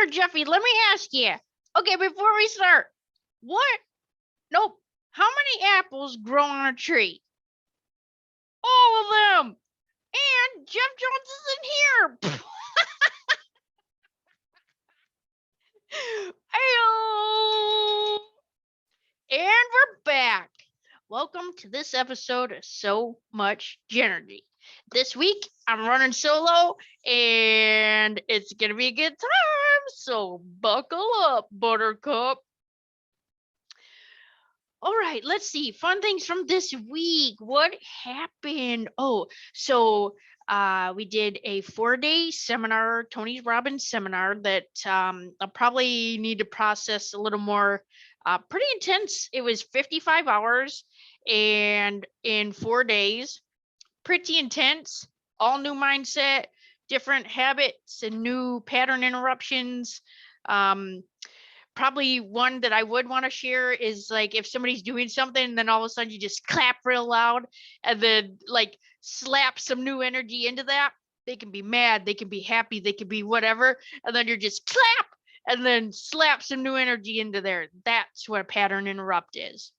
there, Jeffy, let me ask you. Okay, before we start, what? Nope. How many apples grow on a tree? All of them. And Jeff Jones is in here. Heyo! And we're back. Welcome to this episode of So Much JENergy. This week, I'm running solo, and it's going to be a good time, so buckle up, Buttercup. All right, let's see. Fun things from this week. What happened? Oh, so we did a 4-day seminar, Tony Robbins seminar that I'll probably need to process a little more. Pretty intense. It was 55 hours and in 4 days. Pretty intense. All new mindset, different habits and new pattern interruptions. Probably one that I would want to share is like if somebody's doing something, then all of a sudden you just clap real loud and then like slap some new energy into that. They can be mad, they can be happy, they can be whatever. And then you're just clap and then slap some new energy into there. That's what a pattern interrupt is.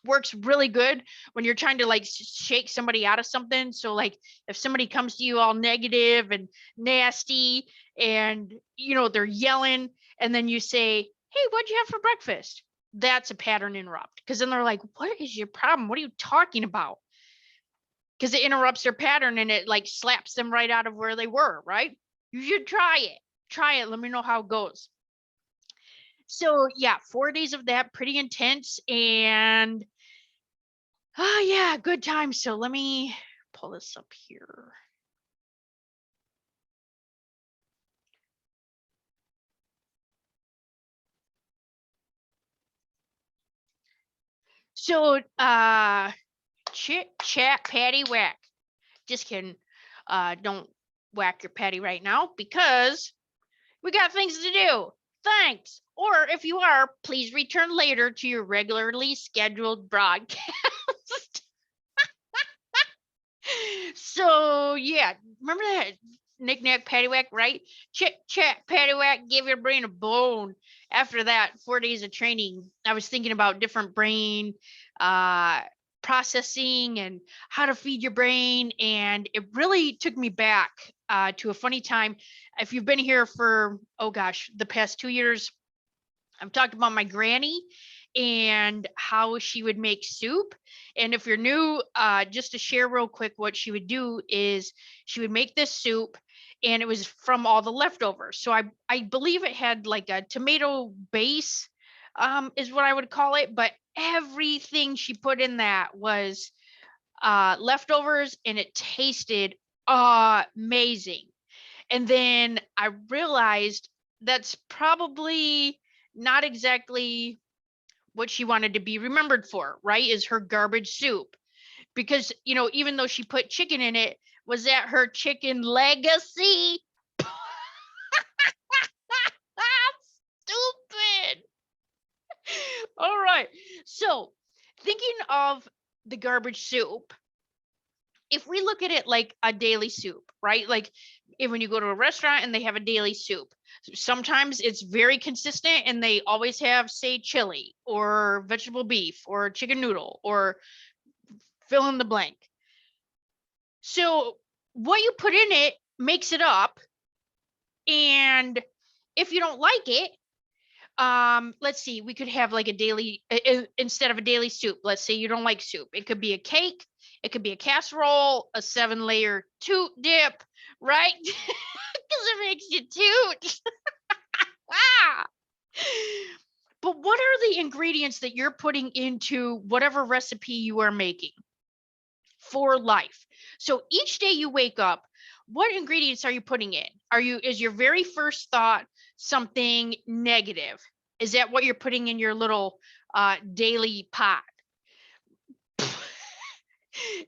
Works really good when you're trying to like shake somebody out of something. So like if somebody comes to you all negative and nasty and they're yelling, and then you say, hey, what'd you have for breakfast? That's a pattern interrupt, because then they're like, what is your problem? What are you talking about? Because it interrupts their pattern and it like slaps them right out of where they were, right? You should try it. Let me know how it goes. So yeah, 4 days of that, pretty intense, and yeah, good time. So let me pull this up here. So chit chat patty whack. Just kidding. Don't whack your patty right now because we got things to do. Thanks. Or if you are, please return later to your regularly scheduled broadcast. So yeah, remember that knick-knack paddywhack, right? Chit chat paddywhack, give your brain a bone. After that 4 days of training, I was thinking about different brain processing and how to feed your brain, and it really took me back to a funny time. If you've been here for the past 2 years, I've talked about my granny and how she would make soup. And if you're new, just to share real quick, what she would do is she would make this soup, and it was from all the leftovers. So I believe it had like a tomato base, is what I would call it, but everything she put in that was leftovers, and it tasted amazing. And then I realized that's probably not exactly what she wanted to be remembered for, right? Is her garbage soup. Because, even though she put chicken in it, was that her chicken legacy? Stupid. All right. So, thinking of the garbage soup, if we look at it like a daily soup, right? Like when you go to a restaurant and they have a daily soup, sometimes it's very consistent and they always have, say, chili or vegetable beef or chicken noodle or fill in the blank. So what you put in it makes it up. And if you don't like it, let's see, we could have like a daily, instead of a daily soup, let's say you don't like soup. It could be a cake. It could be a casserole, a 7-layer toot dip, right? Because it makes you toot. But what are the ingredients that you're putting into whatever recipe you are making for life? So each day you wake up, what ingredients are you putting in? Is your very first thought something negative? Is that what you're putting in your little daily pot?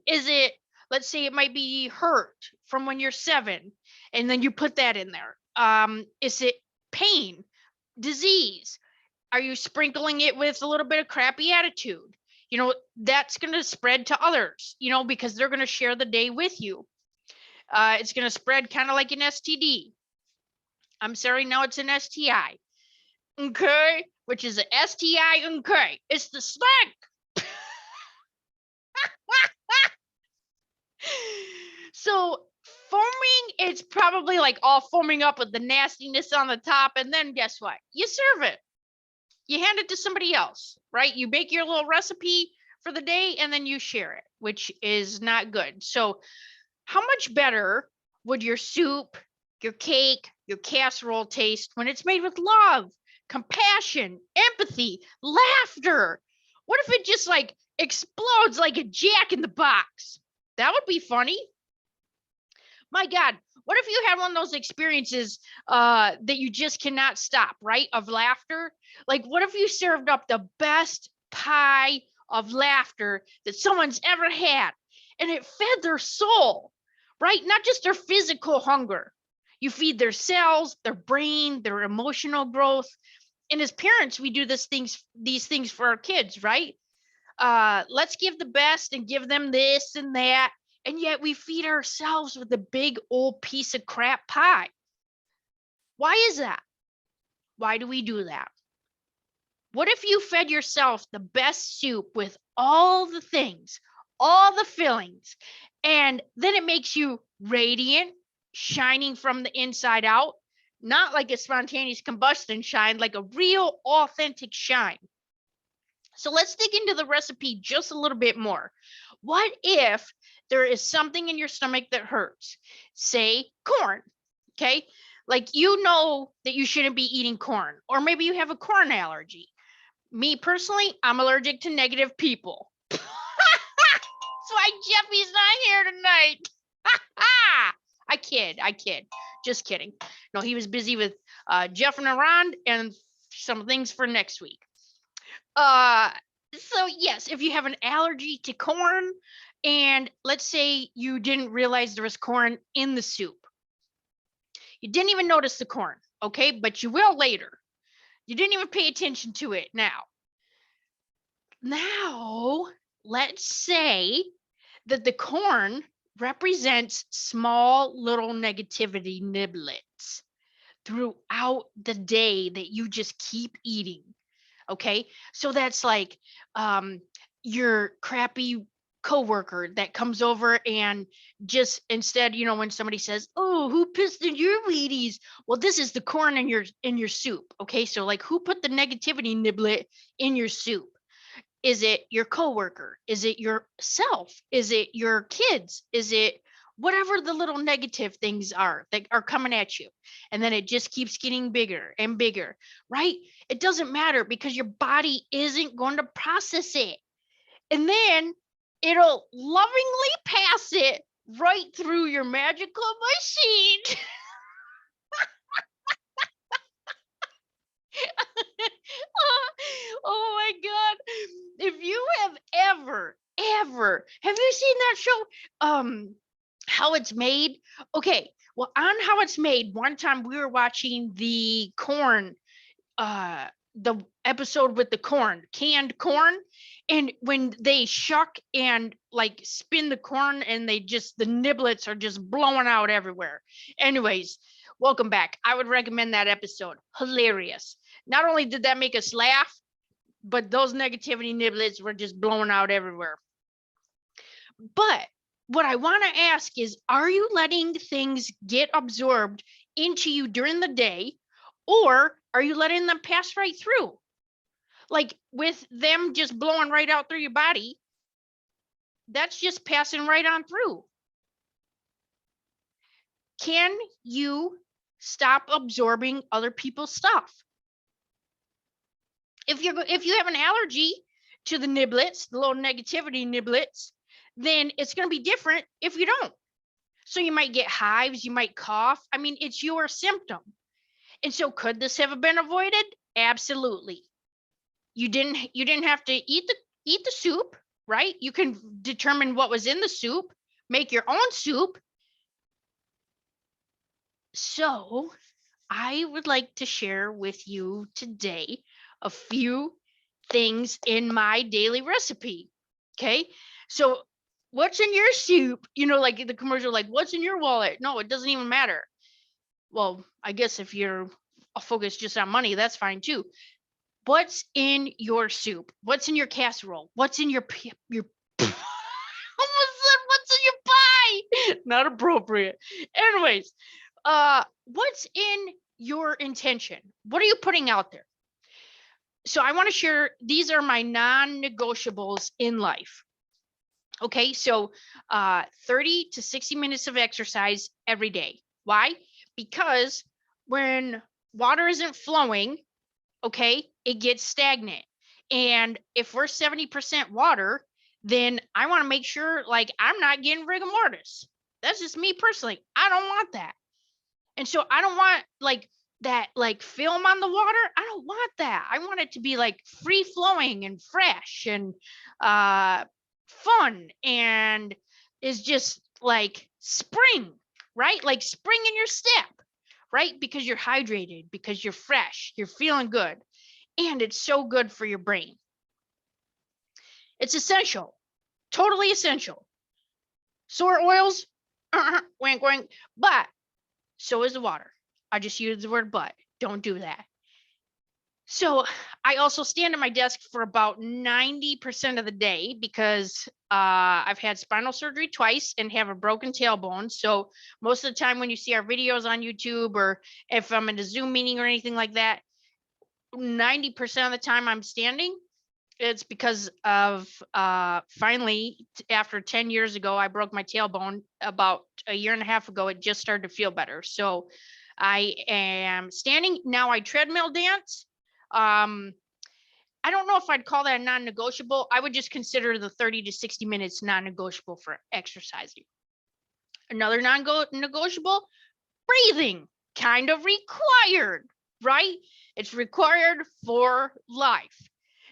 Is it, let's say it might be hurt from when you're 7, and then you put that in there. Is it pain, disease? Are you sprinkling it with a little bit of crappy attitude? That's going to spread to others, because they're going to share the day with you. It's going to spread kind of like an STD. I'm sorry, now it's an STI. Okay, which is a STI. Okay, it's the slang. So foaming, it's probably like all foaming up with the nastiness on the top, and then guess what? You serve it. You hand it to somebody else, right? You make your little recipe for the day and then you share it, which is not good. So how much better would your soup, your cake, your casserole taste when it's made with love, compassion, empathy, laughter? What if it just like explodes like a jack in the box? That would be funny. My God, what if you had one of those experiences that you just cannot stop, right? Of laughter. Like, what if you served up the best pie of laughter that someone's ever had and it fed their soul, right? Not just their physical hunger. You feed their cells, their brain, their emotional growth. And as parents, we do these things for our kids, right? Let's give the best and give them this and that. And yet we feed ourselves with a big old piece of crap pie. Why is that? Why do we do that? What if you fed yourself the best soup with all the things, all the fillings, and then it makes you radiant, shining from the inside out, not like a spontaneous combustion shine, like a real authentic shine. So let's dig into the recipe just a little bit more. What if there is something in your stomach that hurts? Say corn, okay? Like you know that you shouldn't be eating corn, or maybe you have a corn allergy. Me personally, I'm allergic to negative people. That's why Jeffy's not here tonight. I kid. Just kidding. No, he was busy with Jeff and Aran and some things for next week. So yes, if you have an allergy to corn, and let's say you didn't realize there was corn in the soup, you didn't even notice the corn, okay, but you will later. You didn't even pay attention to it now. Now, let's say that the corn represents small little negativity niblets throughout the day that you just keep eating. Okay, so that's like your crappy coworker that comes over and just instead, when somebody says, "Oh, who pissed in your Wheaties?" Well, this is the corn in your soup. Okay, so like, who put the negativity niblet in your soup? Is it your coworker? Is it yourself? Is it your kids? Is it whatever the little negative things are that are coming at you? And then it just keeps getting bigger and bigger, right? It doesn't matter because your body isn't going to process it. And then it'll lovingly pass it right through your magical machine. Oh my God. If you have ever, have you seen that show? How It's Made? Okay. Well, on How It's Made, one time we were watching the episode with the corn, canned corn. And when they shuck and like spin the corn and the niblets are just blowing out everywhere. Anyways, welcome back. I would recommend that episode. Hilarious. Not only did that make us laugh, but those negativity niblets were just blowing out everywhere. But what I want to ask is, are you letting things get absorbed into you during the day, or are you letting them pass right through? Like with them just blowing right out through your body, that's just passing right on through. Can you stop absorbing other people's stuff? If you have an allergy to the niblets, the little negativity niblets, then it's going to be different if you don't. So you might get hives, you might cough. I mean, it's your symptom. And so could this have been avoided? Absolutely. You didn't have to eat the soup, right? You can determine what was in the soup, make your own soup. So I would like to share with you today a few things in my daily recipe. Okay. So what's in your soup? Like the commercial, like, what's in your wallet? No, it doesn't even matter. well, I guess if you're focused just on money, that's fine too. What's in your soup? What's in your casserole? What's in your almost said what's in your pie? Not appropriate. Anyways, what's in your intention? What are you putting out there? So I want to share, these are my non-negotiables in life. Okay, so 30 to 60 minutes of exercise every day. Why? Because when water isn't flowing, okay, it gets stagnant. And if we're 70% water, then I want to make sure like I'm not getting rigor mortis. That's just me personally. I don't want that. And so I don't want like that like film on the water. I don't want that. I want it to be like free flowing and fresh and fun and is just like spring, right? Like spring in your step, right? Because you're hydrated, because you're fresh, you're feeling good. And it's so good for your brain. It's essential, totally essential. Sour oils, wink, wink, but so is the water. I just used the word but. Don't do that. So I also stand at my desk for about 90% of the day because I've had spinal surgery twice and have a broken tailbone. So most of the time when you see our videos on YouTube or if I'm in a Zoom meeting or anything like that, 90% of the time I'm standing. It's because of finally, after 10 years ago, I broke my tailbone. About a year and a half ago, it just started to feel better. So I am standing. Now I treadmill dance. I don't know if I'd call that a non-negotiable. I would just consider the 30 to 60 minutes non-negotiable for exercising. Another non-negotiable, breathing, kind of required, right? It's required for life.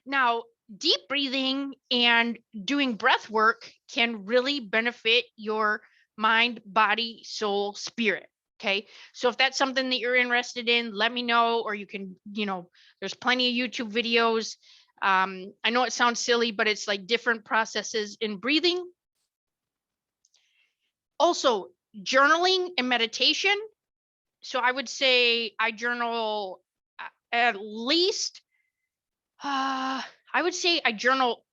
Now, deep breathing and doing breath work can really benefit your mind, body, soul, spirit. Okay. So if that's something that you're interested in, let me know, or you can, there's plenty of YouTube videos. I know it sounds silly, but it's like different processes in breathing. Also, journaling and meditation. So I would say I journal at least, I would say I journal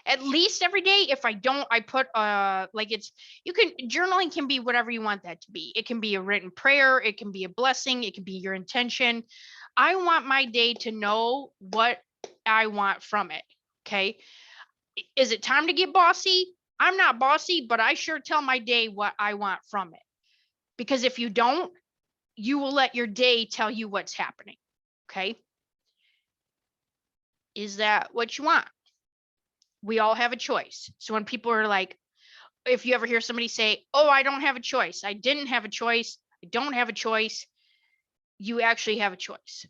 at least every day. If I don't, I put journaling can be whatever you want that to be. It can be a written prayer, it can be a blessing, it can be your intention. I want my day to know what I want from it. Okay. Is it time to get bossy? I'm not bossy, but I sure tell my day what I want from it. Because if you don't, you will let your day tell you what's happening. Okay. Is that what you want? We all have a choice. So when people are like, if you ever hear somebody say, oh, I don't have a choice, I didn't have a choice, I don't have a choice, you actually have a choice.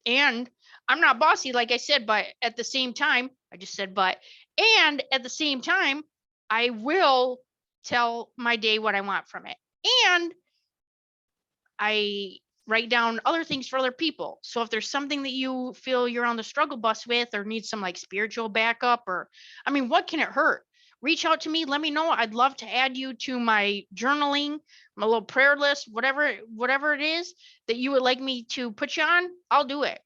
And I'm not bossy, like I said, but at the same time, I just said, but, and at the same time, I will tell my day what I want from it. And I write down other things for other people. So if there's something that you feel you're on the struggle bus with or need some like spiritual backup, or I mean, what can it hurt? Reach out to me, let me know. I'd love to add you to my journaling, my little prayer list, whatever it is that you would like me to put you on, I'll do it.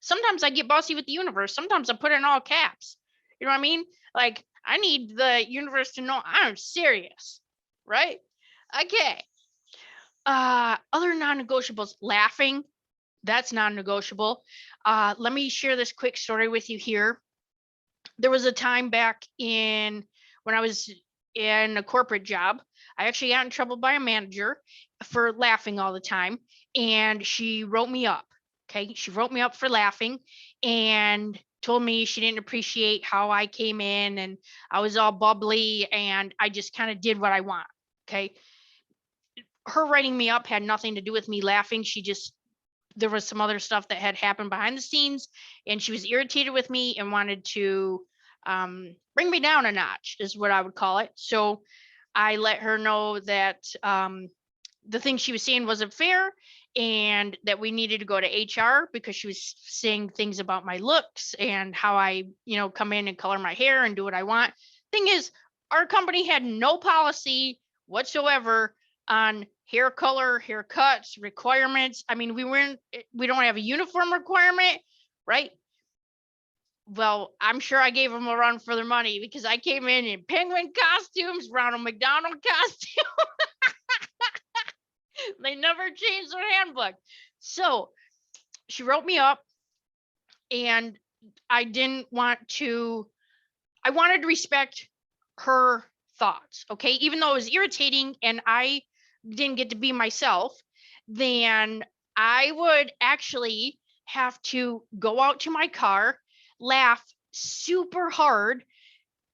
Sometimes I get bossy with the universe. Sometimes I put it in all caps. You know what I mean? Like I need the universe to know I'm serious, right? Okay. Other non-negotiables, laughing, that's non-negotiable. Let me share this quick story with you here. There was a time back when I was in a corporate job, I actually got in trouble by a manager for laughing all the time, and she wrote me up. Okay, she wrote me up for laughing and told me she didn't appreciate how I came in and I was all bubbly and I just kind of did what I want. Okay. Her writing me up had nothing to do with me laughing. There was some other stuff that had happened behind the scenes and she was irritated with me and wanted to bring me down a notch is what I would call it. So I let her know that the thing she was saying wasn't fair and that we needed to go to HR because she was saying things about my looks and how I, come in and color my hair and do what I want. Thing is, our company had no policy whatsoever on hair color, haircuts, requirements. I mean, we don't have a uniform requirement, right? Well, I'm sure I gave them a run for their money because I came in penguin costumes, Ronald McDonald costume. They never changed their handbook. So she wrote me up, and I wanted to respect her thoughts. Okay. Even though it was irritating and I didn't get to be myself, then I would actually have to go out to my car, laugh super hard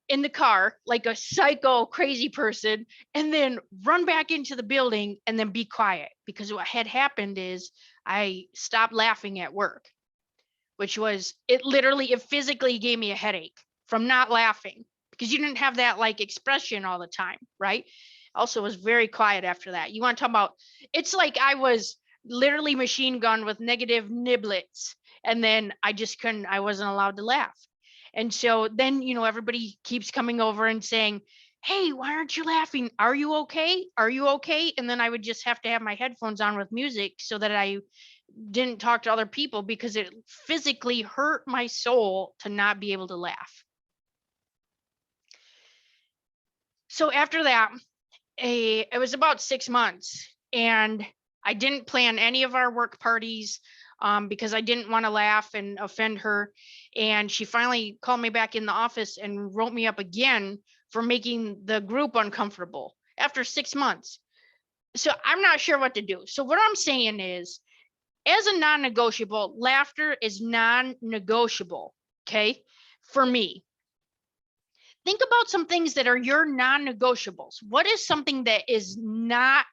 in the car like a psycho crazy person, and then run back into the building and then be quiet, because what had happened is I stopped laughing at work, which was, it physically gave me a headache from not laughing, because you didn't have that like expression all the time, right? Also was very quiet after that. You want to talk about, it's like I was literally machine gunned with negative niblets, and then I wasn't allowed to laugh. And so then, everybody keeps coming over and saying, hey, why aren't you laughing? Are you okay? Are you okay? And then I would just have to have my headphones on with music so that I didn't talk to other people, because it physically hurt my soul to not be able to laugh. So after that, it was about 6 months, and I didn't plan any of our work parties because I didn't want to laugh and offend her. And she finally called me back in the office and wrote me up again for making the group uncomfortable after 6 months. So I'm not sure what to do. So what I'm saying is, as a non-negotiable, laughter is non-negotiable, okay, for me. Think about some things that are your non-negotiables. What is something that is not,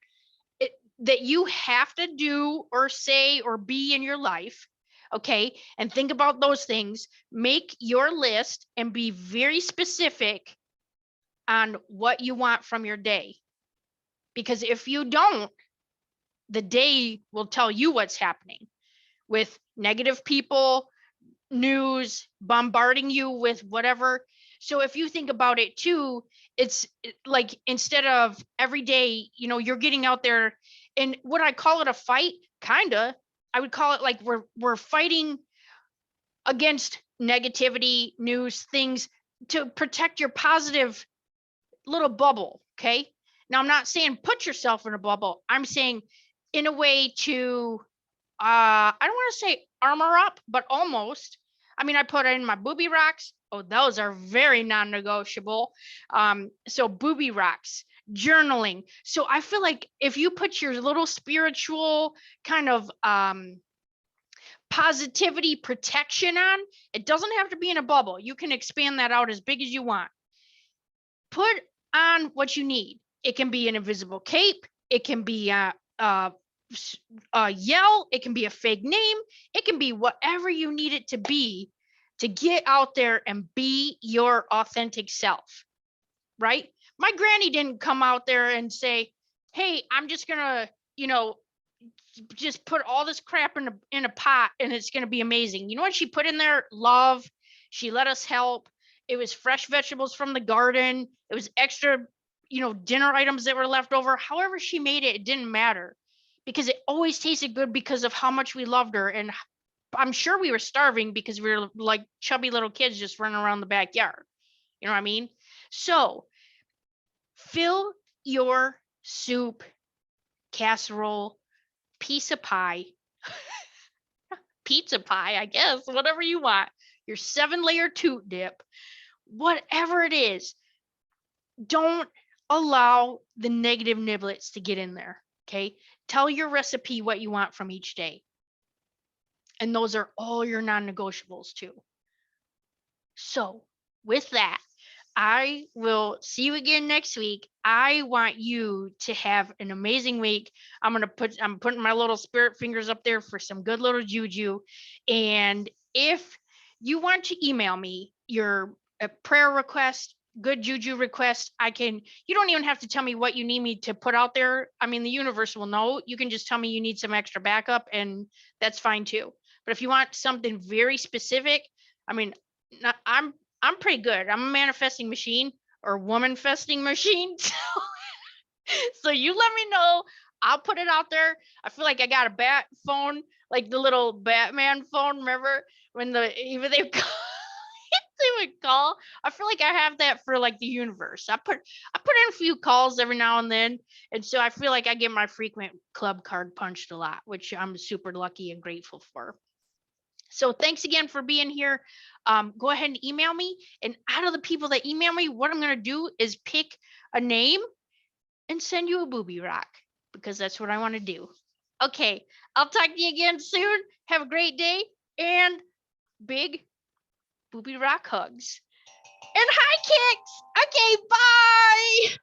that you have to do or say or be in your life, okay? And think about those things. Make your list and be very specific on what you want from your day. Because if you don't, the day will tell you what's happening with negative people, news, bombarding you with whatever. So if you think about it too, it's like, instead of every day, you're getting out there, and would I call it a fight? Kinda. I would call it like we're fighting against negativity, news, things, to protect your positive little bubble. Okay. Now, I'm not saying put yourself in a bubble. I'm saying in a way to, I don't want to say armor up, but almost. I mean, I put in my booby rocks. Oh, those are very non-negotiable. So booby rocks, journaling. So I feel like if you put your little spiritual kind of positivity protection on, it doesn't have to be in a bubble. You can expand that out as big as you want. Put on what you need. It can be an invisible cape. It can be a yell. It can be a fake name. It can be whatever you need it to be, to get out there and be your authentic self, right? My granny didn't come out there and say, hey, I'm just gonna, just put all this crap in a pot and it's gonna be amazing. You know what she put in there? Love. She let us help. It was fresh vegetables from the garden. It was extra, dinner items that were left over. However she made it, it didn't matter, because it always tasted good because of how much we loved her. And I'm sure we were starving because we were like chubby little kids just running around the backyard. You know what I mean? So fill your soup, casserole, piece of pie, pizza pie, I guess, whatever you want, your 7-layer toot dip, whatever it is. Don't allow the negative niblets to get in there. Okay. Tell your recipe what you want from each day. And those are all your non-negotiables too. So with that, I will see you again next week. I want you to have an amazing week. I'm putting my little spirit fingers up there for some good little juju. And if you want to email me your prayer request, good juju request, you don't even have to tell me what you need me to put out there. I mean, the universe will know. You can just tell me you need some extra backup, and that's fine too. But if you want something very specific, I mean, I'm pretty good. I'm a manifesting machine, or woman festing machine. So you let me know. I'll put it out there. I feel like I got a bat phone, like the little Batman phone. Remember when even they they would call? I feel like I have that for like the universe. I put in a few calls every now and then, and so I feel like I get my frequent club card punched a lot, which I'm super lucky and grateful for. So thanks again for being here. Go ahead and email me. And out of the people that email me, what I'm going to do is pick a name and send you a booby rock because that's what I want to do. Okay, I'll talk to you again soon. Have a great day and big booby rock hugs. And high kicks. Okay, bye.